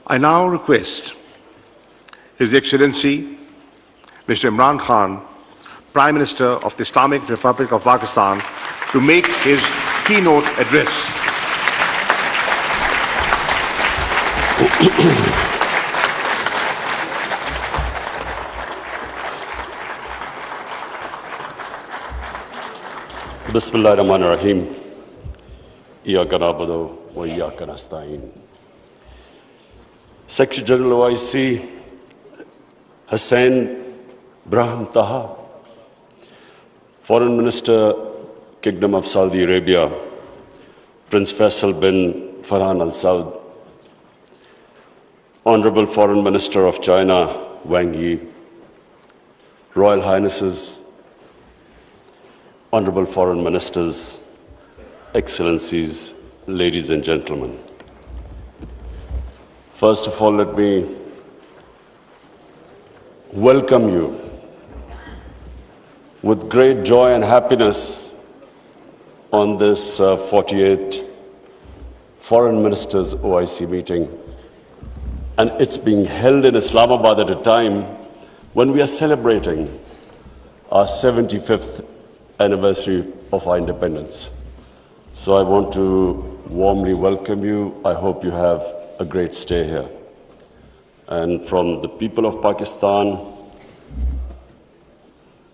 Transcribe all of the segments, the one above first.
I now request His Excellency Mr. Imran Khan, Prime Minister of the Islamic Republic of Pakistan, to make his keynote address. Bismillahirrahmanirrahim. Iyaka na'budu wa iyaka nasta'in. Secretary General OIC Hussain Brahim Taha, Foreign Minister, Kingdom of Saudi Arabia, Prince Faisal bin Farhan Al Saud, Honorable Foreign Minister of China, Wang Yi, Royal Highnesses, Honorable Foreign Ministers, Excellencies, ladies and gentlemen. First of all, let me welcome you with great joy and happiness on this 48th Foreign Ministers OIC meeting. And it's being held in Islamabad at a time when we are celebrating our 75th anniversary of our independence. So I want to warmly welcome you. I hope you have a great stay here. And from the people of Pakistan,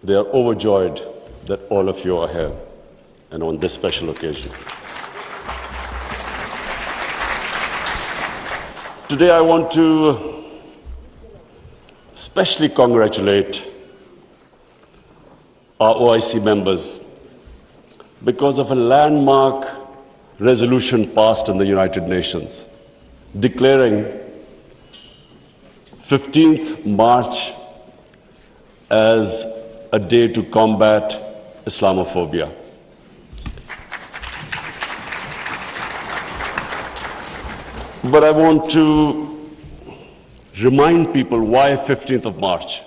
they are overjoyed that all of you are here and on this special occasion. Today I want to especially congratulate our OIC members because of a landmark resolution passed in the United Nations declaring 15th March as a day to combat Islamophobia. But I want to remind people why 15th of March.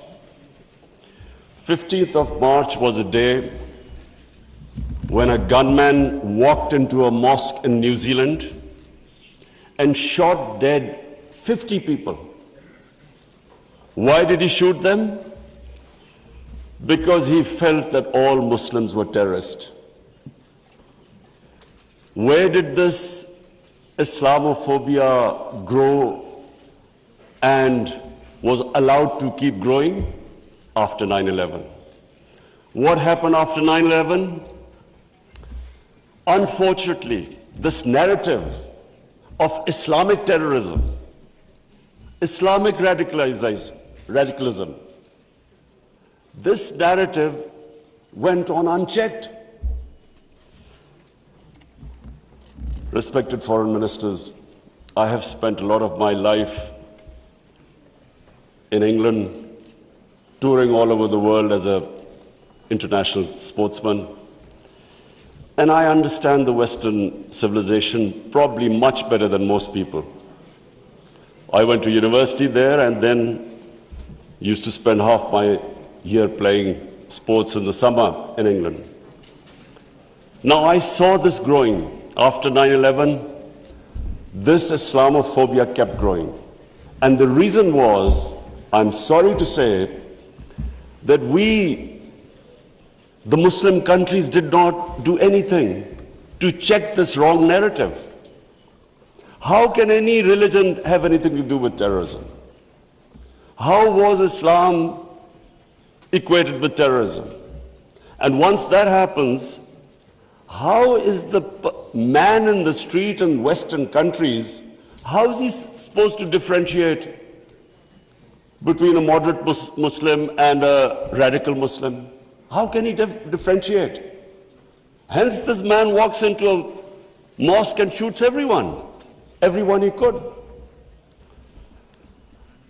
15th of March was a day when a gunman walked into a mosque in New Zealand and shot dead 50 people. Why did he shoot them? Because he felt that all Muslims were terrorists. Where did this Islamophobia grow and was allowed to keep growing? After 9/11. What happened after 9/11? Unfortunately, this narrative of Islamic terrorism, Islamic radicalism, this narrative went on unchecked. Respected foreign ministers, I have spent a lot of my life in England, touring all over the world as an international sportsman. And I understand the Western civilization probably much better than most people. I went to university there and then used to spend half my year playing sports in the summer in England. Now I saw this growing. After 9/11, this Islamophobia kept growing. And the reason was, I'm sorry to say, that we, the Muslim countries, did not do anything to check this wrong narrative. How can any religion have anything to do with terrorism? How was Islam equated with terrorism? And once that happens, how is the man in the street in Western countries, how is he supposed to differentiate between a moderate Muslim and a radical Muslim? How can he differentiate? Hence, this man walks into a mosque and shoots everyone he could.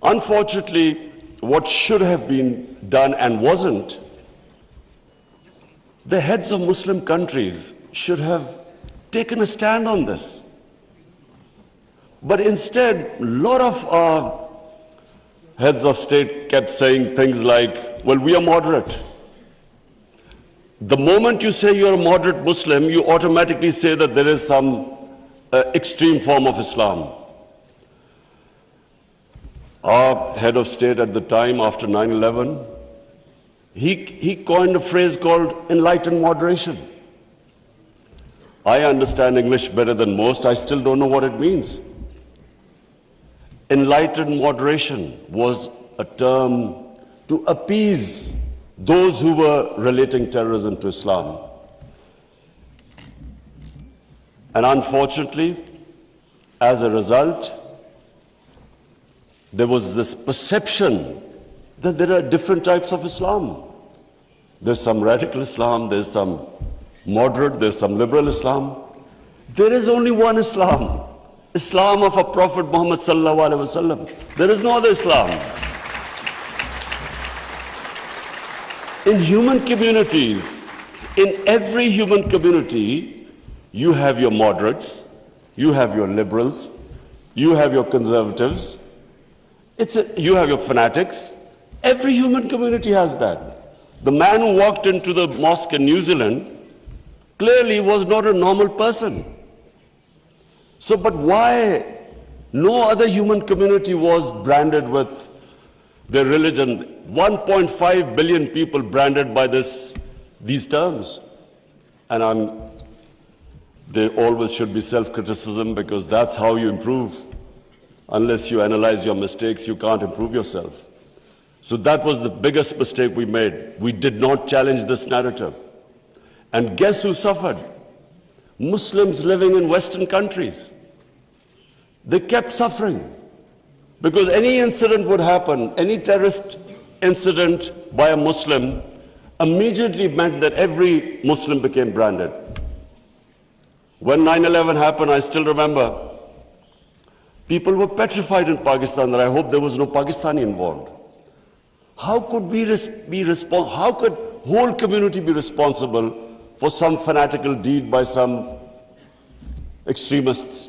Unfortunately, what should have been done and wasn't, the heads of Muslim countries should have taken a stand on this. But instead, a lot of our heads of state kept saying things like, well, we are moderate. The moment you say you're a moderate Muslim, you automatically say that there is some extreme form of Islam. Our head of state at the time, after 9/11, he coined a phrase called enlightened moderation. I understand English better than most. I still don't know what it means. Enlightened moderation was a term to appease those who were relating terrorism to Islam. And unfortunately, as a result, there was this perception that there are different types of Islam. There's some radical Islam, there's some moderate, there's some liberal Islam. There is only one Islam, Islam of our Prophet Muhammad sallallahu alaihi wasallam. There is no other Islam. In human communities, in every human community, you have your moderates, you have your liberals, you have your conservatives, you have your fanatics. Every human community has that. The man who walked into the mosque in New Zealand clearly was not a normal person. So, but why no other human community was branded with their religion? 1.5 billion people branded by these terms. And there always should be self-criticism, because that's how you improve. Unless you analyze your mistakes, you can't improve yourself. So that was the biggest mistake we made. We did not challenge this narrative. And guess who suffered? Muslims living in Western countries. They kept suffering. Because any incident would happen, any terrorist incident by a Muslim immediately meant that every Muslim became branded. When 9/11 happened, I still remember, people were petrified in Pakistan that I hope there was no Pakistani involved. How could how could whole community be responsible for some fanatical deed by some extremists?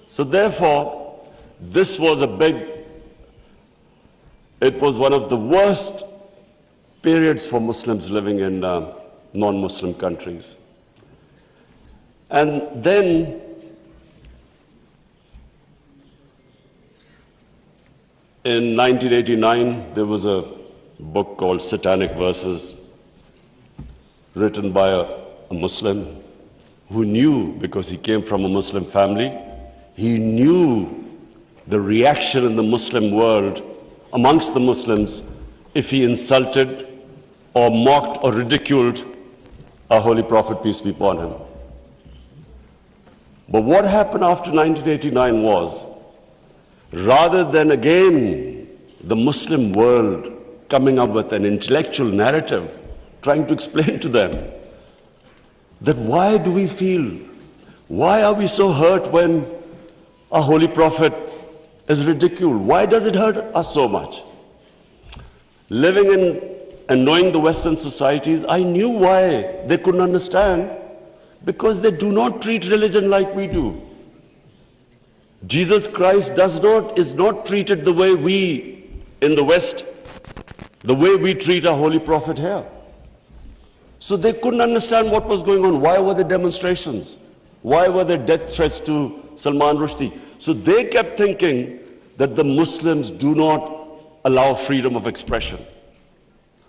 So therefore, this was it was one of the worst periods for Muslims living in non-Muslim countries. And then in 1989, there was a book called Satanic Verses, written by a Muslim who knew, because he came from a Muslim family, he knew the reaction in the Muslim world, amongst the Muslims, if he insulted or mocked or ridiculed our Holy Prophet, peace be upon him. But what happened after 1989 was, rather than again the Muslim world coming up with an intellectual narrative, trying to explain to them that why do we feel, why are we so hurt when our Holy Prophet is ridiculed? Why does it hurt us so much? Living in and knowing the Western societies, I knew why they couldn't understand, because they do not treat religion like we do. Jesus Christ is not treated the way we in the West, the way we treat our Holy Prophet here. So they couldn't understand what was going on. Why were there demonstrations? Why were there death threats to Salman Rushdie? So they kept thinking that the Muslims do not allow freedom of expression.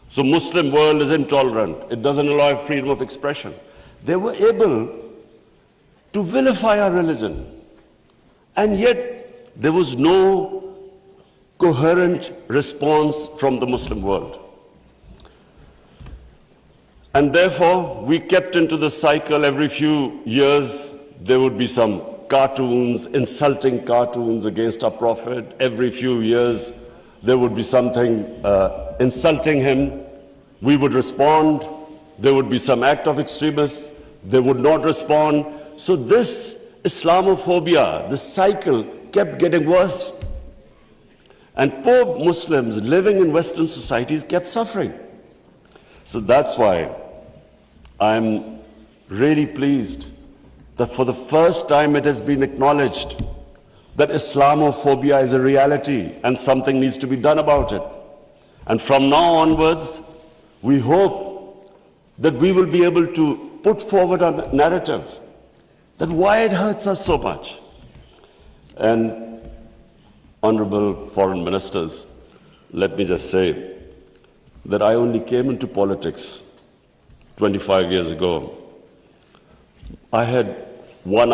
So Muslim world is intolerant. It doesn't allow freedom of expression. They were able to vilify our religion. And yet there was no coherent response from the Muslim world. And therefore, we kept into the cycle. Every few years, there would be some cartoons, insulting cartoons against our Prophet. Every few years, there would be something insulting him. We would respond. There would be some act of extremists. They would not respond. So this Islamophobia, this cycle, kept getting worse. And poor Muslims living in Western societies kept suffering. So that's why I'm really pleased that for the first time it has been acknowledged that Islamophobia is a reality and something needs to be done about it. And from now onwards, we hope that we will be able to put forward a narrative that why it hurts us so much. And honorable foreign ministers, let me just say that I only came into politics 25 years ago. I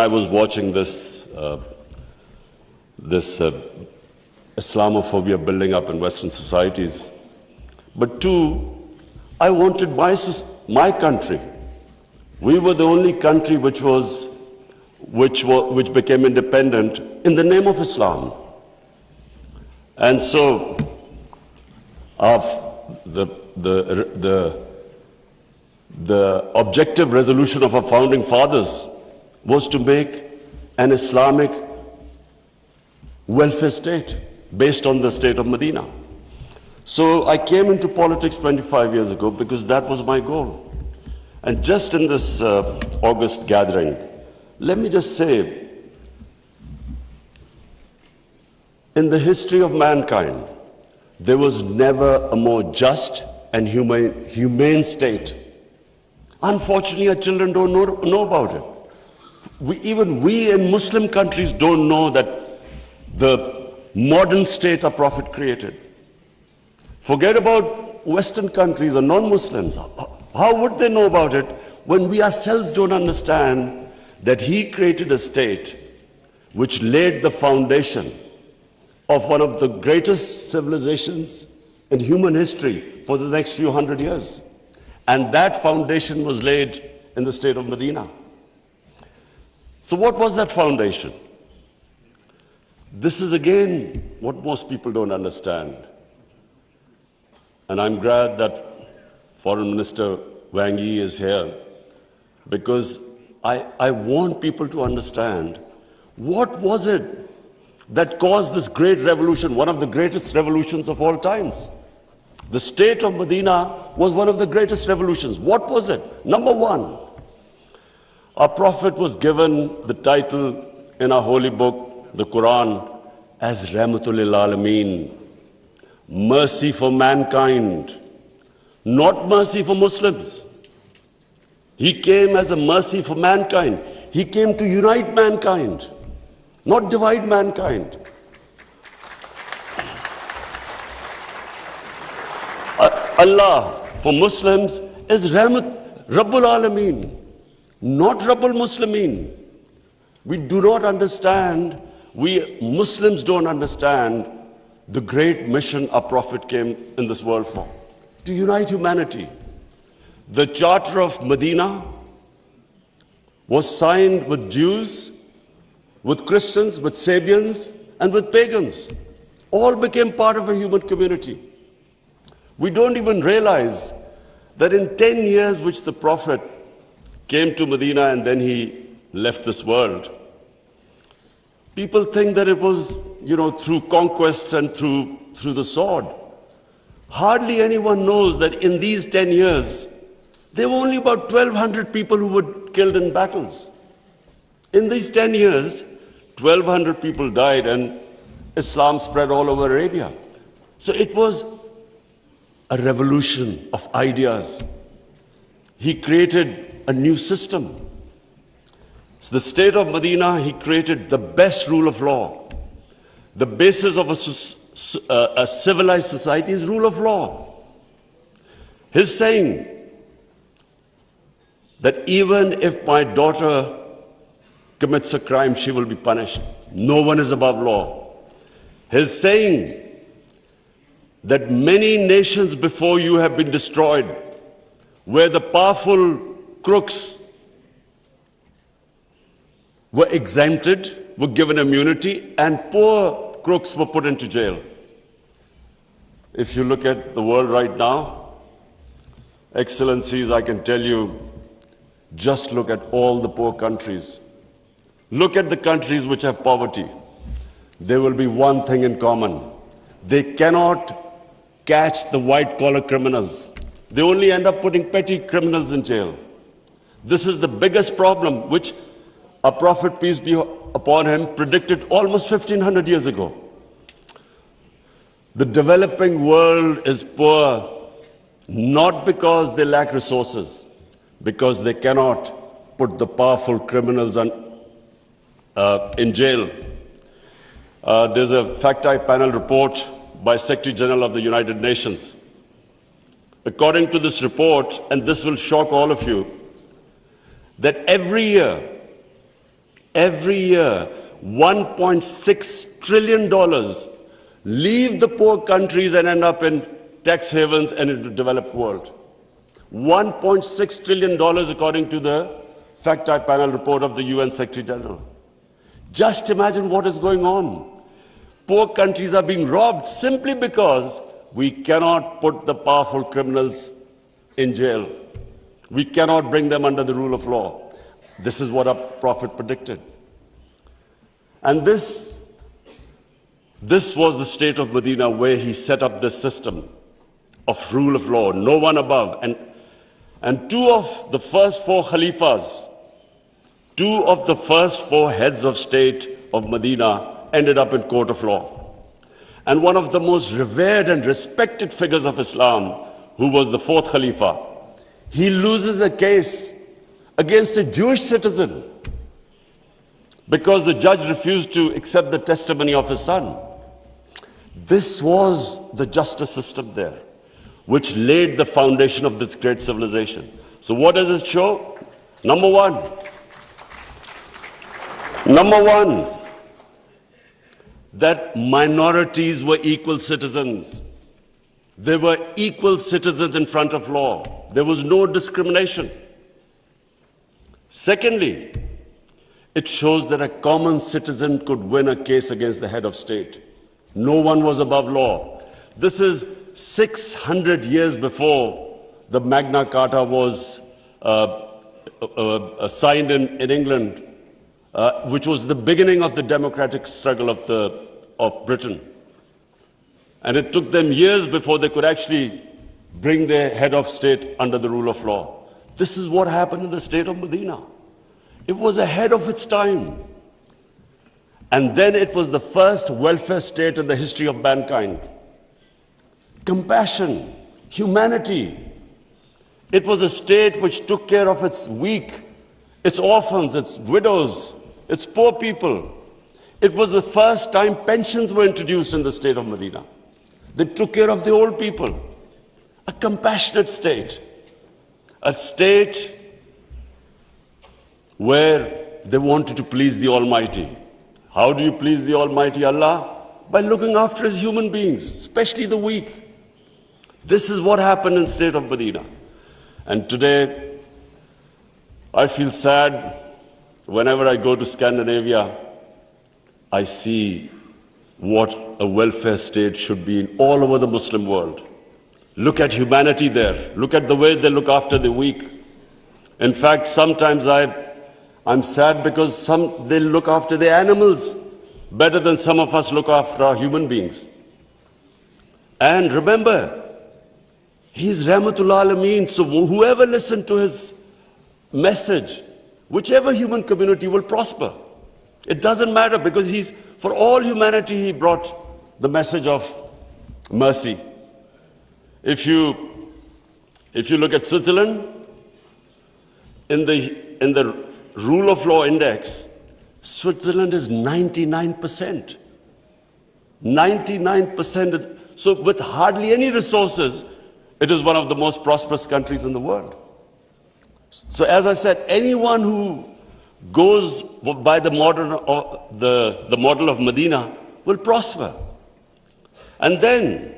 was watching this Islamophobia building up in Western societies. But two, I wanted my country. We were the only country which became independent in the name of Islam. And so, the objective resolution of our founding fathers was to make an Islamic welfare state based on the state of Medina. So I came into politics 25 years ago because that was my goal. And just in this August gathering, let me just say, in the history of mankind, there was never a more just and humane state. Unfortunately, our children don't know about it. Even we in Muslim countries don't know that the modern state our Prophet created. Forget about Western countries or non-Muslims. How would they know about it when we ourselves don't understand that he created a state which laid the foundation of one of the greatest civilizations in human history for the next few hundred years? And that foundation was laid in the state of Medina. So what was that foundation? This is again what most people don't understand. And I'm glad that Foreign Minister Wang Yi is here, because I want people to understand what was it that caused this great revolution, one of the greatest revolutions of all times. The state of Medina was one of the greatest revolutions. What was it? Number one, our Prophet was given the title in our holy book, the Quran, as Rahmatul lil Alameen, mercy for mankind, not mercy for Muslims. He came as a mercy for mankind. He came to unite mankind, not divide mankind. Allah for Muslims is Rabbul Alameen, not Rabbul Muslimeen. We do not understand, we Muslims don't understand the great mission our Prophet came in this world for, to unite humanity. The Charter of Medina was signed with Jews, with Christians, with Sabians, and with pagans. All became part of a human community. We don't even realize that in 10 years which the Prophet came to Medina and then he left this world, people think that it was, through conquests and through the sword. Hardly anyone knows that in these 10 years, there were only about 1,200 people who were killed in battles. In these 10 years, 1,200 people died and Islam spread all over Arabia. So it was a revolution of ideas. He created a new system. So the state of Medina, he created the best rule of law. The basis of a civilized society is rule of law. His saying that even if my daughter commits a crime, she will be punished. No one is above law. His saying that many nations before you have been destroyed, where the powerful crooks were exempted, were given immunity, and poor crooks were put into jail. If you look at the world right now, Excellencies, I can tell you, just look at all the poor countries. Look at the countries which have poverty. There will be one thing in common. They cannot catch the white-collar criminals. They only end up putting petty criminals in jail. This is the biggest problem which our Prophet, peace be upon him, predicted almost 1,500 years ago. The developing world is poor, not because they lack resources, because they cannot put the powerful criminals in jail. There's a fact-eye panel report by Secretary General of the United Nations. According to this report, and this will shock all of you, that every year, $1.6 trillion leave the poor countries and end up in tax havens and in the developed world. $1.6 trillion according to the fact-eye panel report of the UN Secretary General. Just imagine what is going on. Poor countries are being robbed simply because we cannot put the powerful criminals in jail. We cannot bring them under the rule of law. This is what our prophet predicted. And this was the state of Medina, where he set up this system of rule of law, no one above. And two of the first four Khalifas, two of the first four heads of state of Medina ended up in court of law. And one of the most revered and respected figures of Islam, who was the fourth Khalifa, he loses a case against a Jewish citizen because the judge refused to accept the testimony of his son. This was the justice system there, which laid the foundation of this great civilization. So what does it show? Number one, that minorities were equal citizens. They were equal citizens in front of law. There was no discrimination. Secondly, it shows that a common citizen could win a case against the head of state. No one was above law. This is 600 years before the Magna Carta was signed in England, which was the beginning of the democratic struggle of Britain. And it took them years before they could actually bring their head of state under the rule of law. This is what happened in the state of Medina. It was ahead of its time. And then it was the first welfare state in the history of mankind. Compassion, humanity. It was a state which took care of its weak, its orphans, its widows, its poor people. It was the first time pensions were introduced in the state of Medina. They took care of the old people. A compassionate state. A state where they wanted to please the Almighty. How do you please the Almighty Allah? By looking after His human beings, especially the weak. This is what happened in the state of Medina. And today, I feel sad whenever I go to Scandinavia. I see what a welfare state should be in all over the Muslim world. Look at humanity there. Look at the way they look after the weak. In fact, sometimes I'm sad because they look after the animals better than some of us look after our human beings. And remember, He's Rahmatul Alameen, so whoever listened to His message, whichever human community will prosper. It doesn't matter, because for all humanity, He brought the message of mercy. If you look at Switzerland, in the rule of law index, Switzerland is 99%. 99%. So with hardly any resources, it is one of the most prosperous countries in the world. So as I said, anyone who goes by the model of Medina will prosper. And then,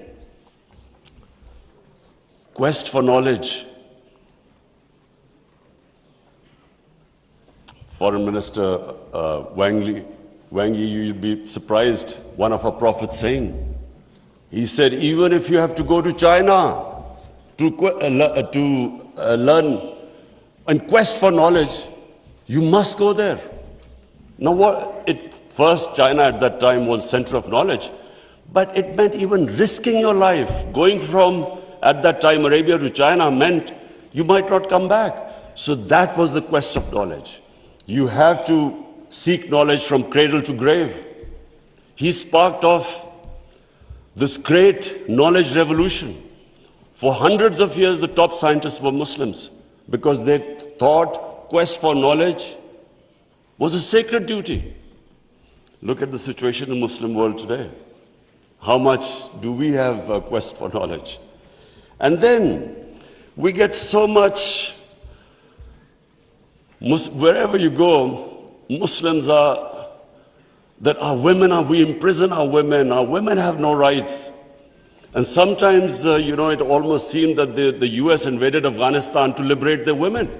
quest for knowledge. Foreign Minister Wang Yi, you'll be surprised, one of our prophets saying, he said, even if you have to go to China to learn and quest for knowledge, you must go there. Now, first, China at that time was center of knowledge, but it meant even risking your life. Going from, at that time, Arabia to China meant you might not come back. So that was the quest of knowledge. You have to seek knowledge from cradle to grave. He sparked off this great knowledge revolution. For hundreds of years, the top scientists were Muslims because they thought quest for knowledge was a sacred duty. Look at the situation in the Muslim world today. How much do we have a quest for knowledge? And then we get so much, wherever you go, Muslims are, that our women are, we imprison our women have no rights. And sometimes, it almost seemed that the US invaded Afghanistan to liberate their women.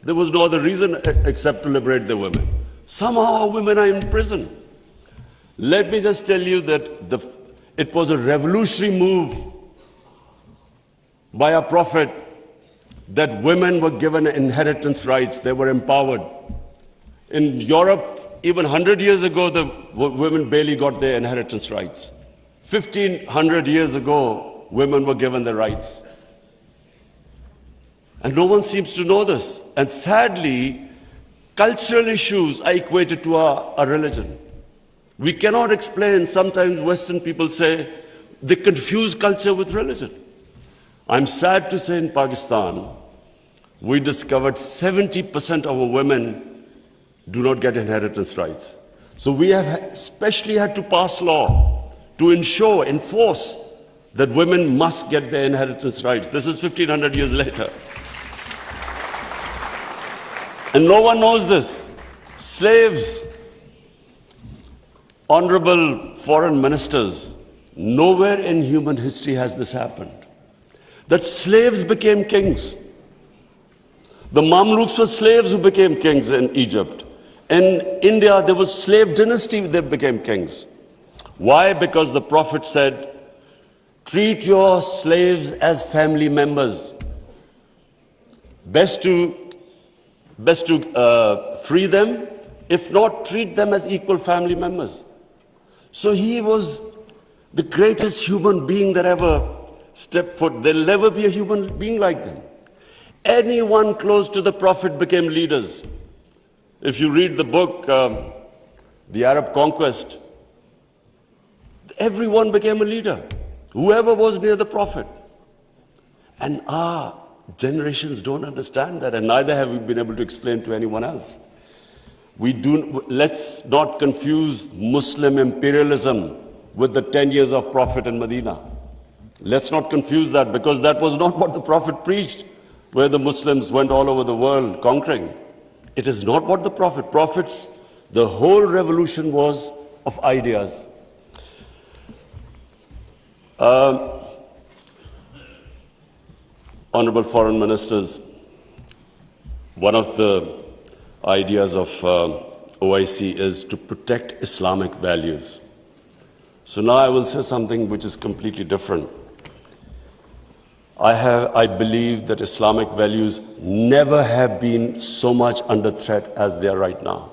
There was no other reason except to liberate their women. Somehow our women are in prison. Let me just tell you that it was a revolutionary move by our Prophet that women were given inheritance rights. They were empowered. In Europe, even 100 years ago, the women barely got their inheritance rights. 1,500 years ago, women were given their rights. And no one seems to know this. And sadly, cultural issues are equated to our religion. We cannot explain, sometimes Western people say, they confuse culture with religion. I'm sad to say in Pakistan, we discovered 70% of our women do not get inheritance rights. So we have especially had to pass law to enforce that women must get their inheritance rights. This is 1,500 years later. And no one knows this. Slaves, honorable foreign ministers, nowhere in human history has this happened. That slaves became kings. The Mamluks were slaves who became kings in Egypt. In India, there was slave dynasty that became kings. Why? Because the Prophet said, treat your slaves as family members. Best to free them, if not, treat them as equal family members. So he was the greatest human being that ever stepped foot. There'll never be a human being like them. Anyone close to the Prophet became leaders. If you read the book, The Arab Conquest, everyone became a leader, whoever was near the Prophet. And our generations don't understand that, and neither have we been able to explain to anyone else. Let's not confuse Muslim imperialism with the 10 years of Prophet in Medina. Let's not confuse that, because that was not what the Prophet preached, where the Muslims went all over the world conquering. It is not what the Prophets, the whole revolution was of ideas. Honorable foreign ministers, one of the ideas of OIC is to protect Islamic values. So now I will say something which is completely different. I believe that Islamic values never have been so much under threat as they are right now.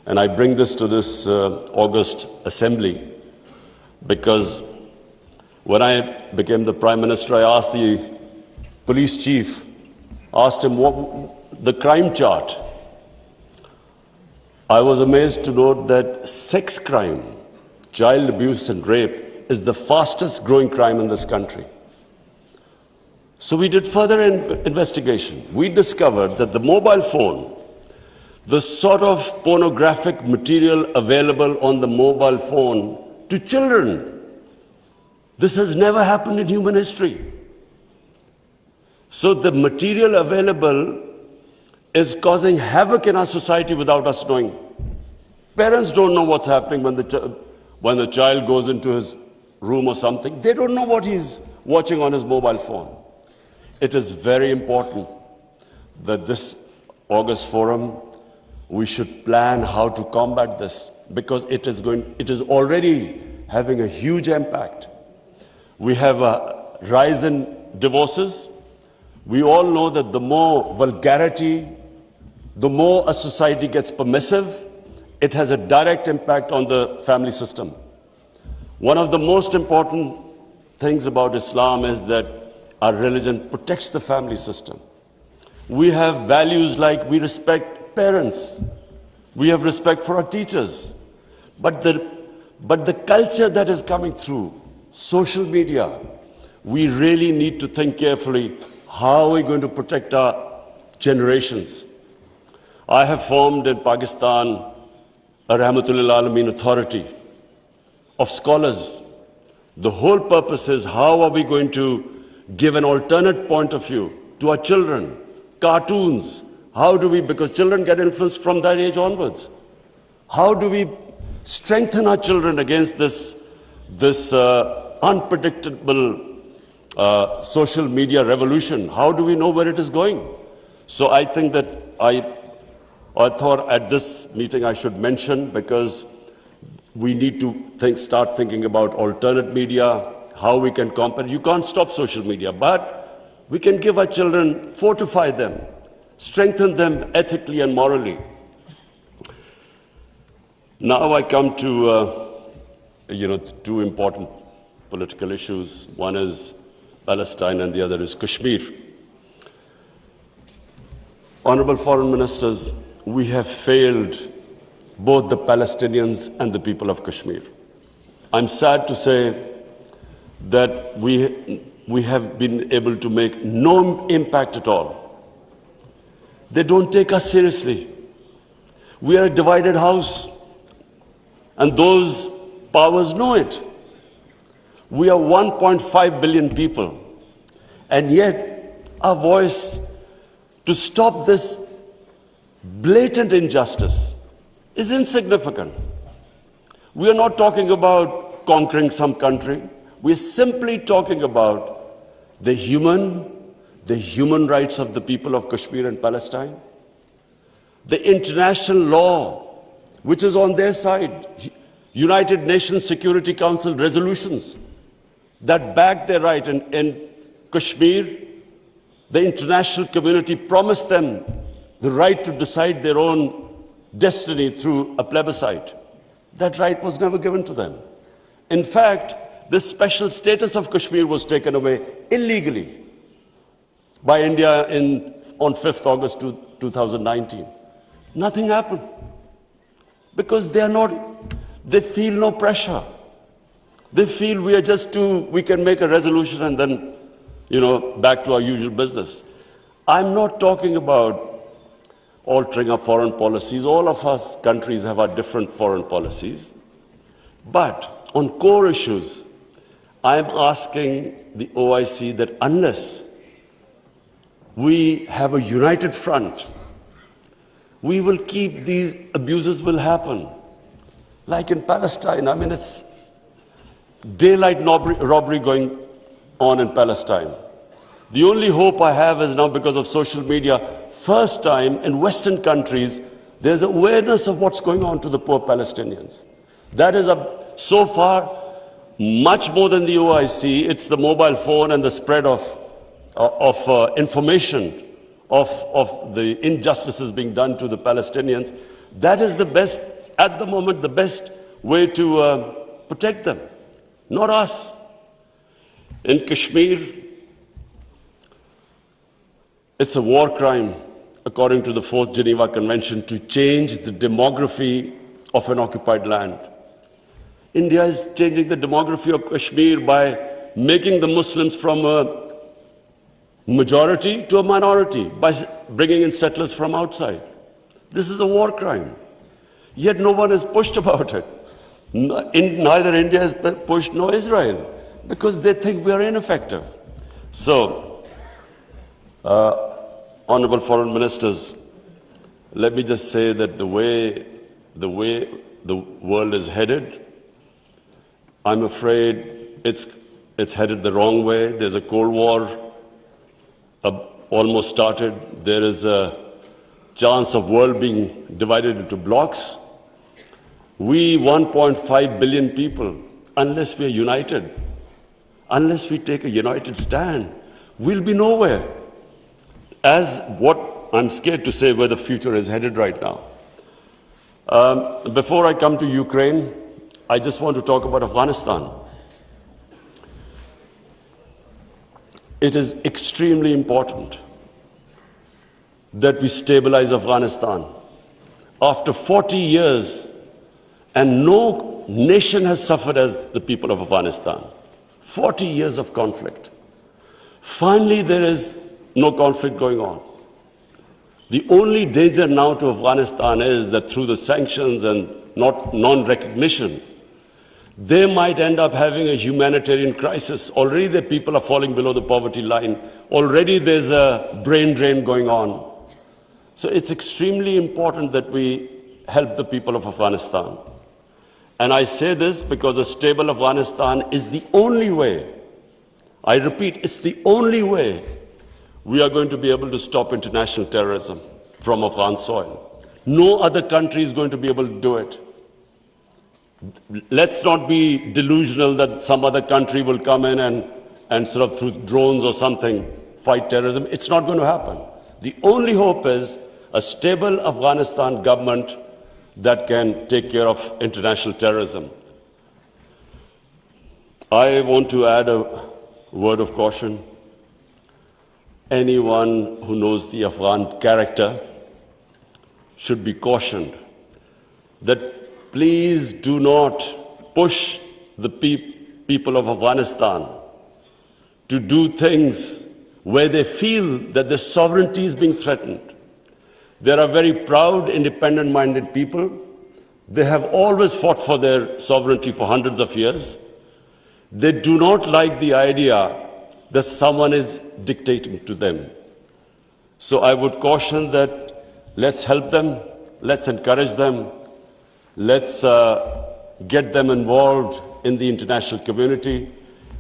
And I bring this to this August assembly because when I became the Prime Minister, I asked the police chief, asked him what the crime chart. I was amazed to note that sex crime, child abuse and rape is the fastest growing crime in this country. So we did further investigation. We discovered that the mobile phone, the sort of pornographic material available on the mobile phone to children, this has never happened in human history. So the material available is causing havoc in our society without us knowing. Parents don't know what's happening when the child goes into his room or something. They don't know what he's watching on his mobile phone. It is very important that this August forum, we should plan how to combat this, because it is already having a huge impact. We have a rise in divorces. We all know that the more vulgarity, the more a society gets permissive, it has a direct impact on the family system. One of the most important things about Islam is that our religion protects the family system. We have values like we respect parents, we have respect for our teachers, but the culture that is coming through social media, we really need to think carefully, how are we going to protect our generations? I have formed in Pakistan a Rahmatul Alameen authority of scholars. The whole purpose is how are we going to give an alternate point of view to our children, cartoons. How do we, because children get influenced from that age onwards. How do we strengthen our children against this unpredictable social media revolution? How do we know where it is going? So I think that I thought at this meeting I should mention, because we need to start thinking about alternate media, how we can combat. You can't stop social media, but we can give our children, fortify them, strengthen them ethically and morally. Now I come to, two important political issues. One is Palestine and the other is Kashmir. Honorable Foreign Ministers, we have failed both the Palestinians and the people of Kashmir. I'm sad to say that we have been able to make no impact at all. They don't take us seriously. We are a divided house, and those powers know it. We are 1.5 billion people, and yet our voice to stop this blatant injustice is insignificant. We are not talking about conquering some country. We are simply talking about the human rights of the people of Kashmir and Palestine, the international law, which is on their side, United Nations Security Council resolutions that back their right. In Kashmir, the international community promised them the right to decide their own destiny through a plebiscite. That right was never given to them. In fact, the special status of Kashmir was taken away illegally by India on 5th August 2019. Nothing happened because they feel no pressure. They feel we can make a resolution and then, back to our usual business. I'm not talking about altering our foreign policies. All of us countries have our different foreign policies. But on core issues, I'm asking the OIC that unless we have a united front, we will keep these abuses will happen. Like in Palestine, it's daylight robbery going on in Palestine. The only hope I have is now because of social media, first time in Western countries, there's awareness of what's going on to the poor Palestinians. That is so far much more than the OIC. It's the mobile phone and the spread of information of the injustices being done to the Palestinians. That is the best, at the moment, the best way to protect them, not us. In Kashmir, it's a war crime, according to the 4th Geneva Convention, to change the demography of an occupied land. India is changing the demography of Kashmir by making the Muslims from a majority to a minority, by bringing in settlers from outside. This is a war crime. Yet no one is pushed about it. Neither India is pushed nor Israel, because they think we are ineffective. So, Honorable Foreign Ministers, let me just say that the way the world is headed, I'm afraid it's headed the wrong way. There's a Cold War almost started. There is a chance of world being divided into blocks. We 1.5 billion people, unless we are united, unless we take a united stand, we'll be nowhere. As what I'm scared to say where the future is headed right now. Before I come to Ukraine, I just want to talk about Afghanistan. It is extremely important that we stabilize Afghanistan. After 40 years, and no nation has suffered as the people of Afghanistan. 40 years of conflict. Finally, there is no conflict going on. The only danger now to Afghanistan is that through the sanctions and non-recognition, they might end up having a humanitarian crisis. Already the people are falling below the poverty line. Already there's a brain drain going on. So it's extremely important that we help the people of Afghanistan. And I say this because a stable Afghanistan is the only way, I repeat, it's the only way we are going to be able to stop international terrorism from Afghan soil. No other country is going to be able to do it. Let's not be delusional that some other country will come in and sort of through drones or something fight terrorism. It's not going to happen. The only hope is a stable Afghanistan government that can take care of international terrorism. I want to add a word of caution. Anyone who knows the Afghan character should be cautioned that please do not push the people of Afghanistan to do things where they feel that their sovereignty is being threatened. They are very proud, independent-minded people. They have always fought for their sovereignty for hundreds of years. They do not like the idea that someone is dictating to them. So I would caution that let's help them, let's encourage them, let's get them involved in the international community.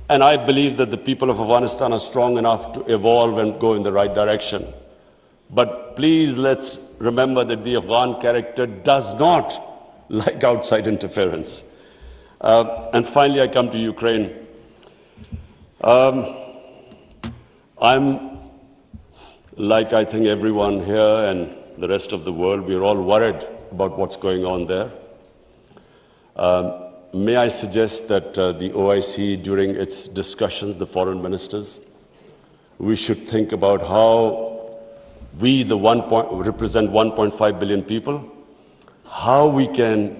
And I believe that the people of Afghanistan are strong enough to evolve and go in the right direction. But please let's remember that the Afghan character does not like outside interference. And finally, I come to Ukraine. I'm, like I think everyone here and the rest of the world, we're all worried about what's going on there. May I suggest that the OIC, during its discussions, the foreign ministers, we should think about how we, represent 1.5 billion people, how we can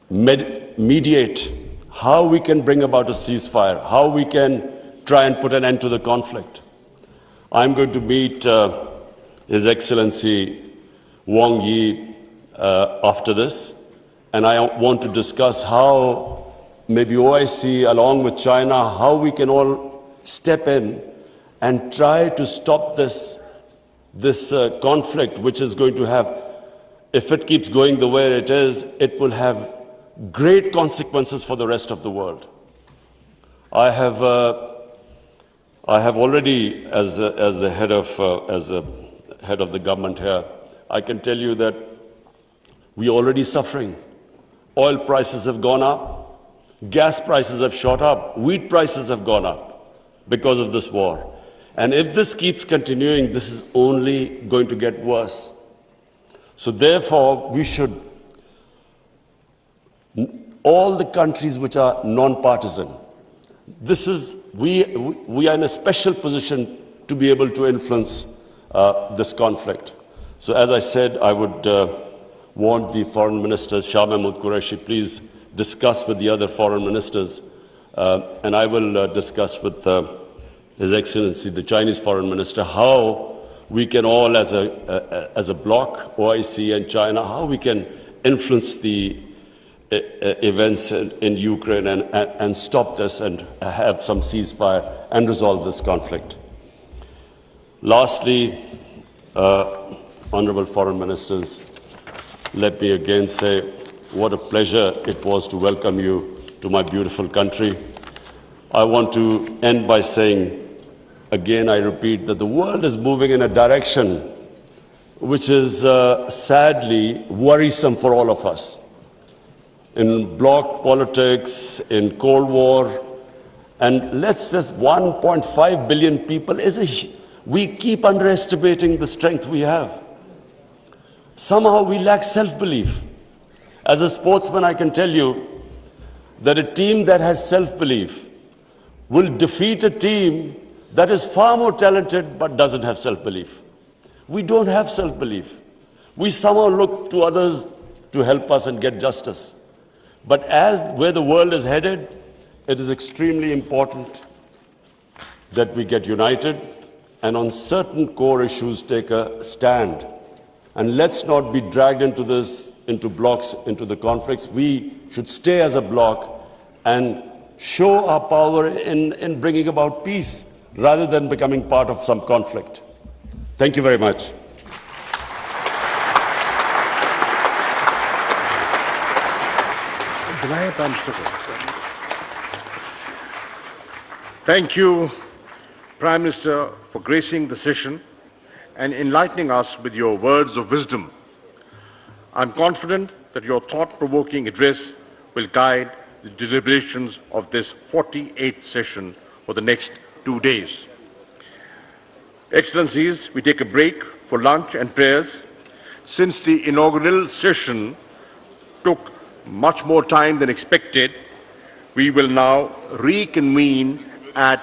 mediate, how we can bring about a ceasefire, how we can try and put an end to the conflict. I'm going to meet His Excellency Wang Yi after this, and I want to discuss how maybe OIC, along with China, how we can all step in and try to stop this conflict, which is going to have, if it keeps going the way it is, it will have great consequences for the rest of the world. I have already, as the head of the government here, I can tell you that we are already suffering. Oil prices have gone up, gas prices have shot up, wheat prices have gone up because of this war. And if this keeps continuing, this is only going to get worse. So therefore, we should, all the countries which are non-partisan, we are in a special position to be able to influence this conflict. So as I said, I would want the foreign minister, Shah Mahmood Qureshi, please discuss with the other foreign ministers, and I will discuss with His Excellency, the Chinese foreign minister, how we can all, as a bloc, OIC and China, how we can influence the events in Ukraine and stop this and have some ceasefire and resolve this conflict. Lastly, honorable foreign ministers, let me again say what a pleasure it was to welcome you to my beautiful country. I want to end by saying, again, I repeat, that the world is moving in a direction which is sadly worrisome for all of us. In bloc politics, in Cold War, and let's just 1.5 billion people we keep underestimating the strength we have. Somehow we lack self-belief. As a sportsman, I can tell you that a team that has self-belief will defeat a team that is far more talented but doesn't have self-belief. We don't have self-belief. We somehow look to others to help us and get justice. But as where the world is headed, it is extremely important that we get united and on certain core issues take a stand. And let's not be dragged into this into blocks, into the conflicts. We should stay as a bloc and show our power in bringing about peace rather than becoming part of some conflict. Thank you very much. Thank you, Prime Minister, for gracing the session and enlightening us with your words of wisdom. I'm confident that your thought-provoking address will guide the deliberations of this 48th session for the next 2 days. Excellencies, we take a break for lunch and prayers. Since the inaugural session took much more time than expected, we will now reconvene at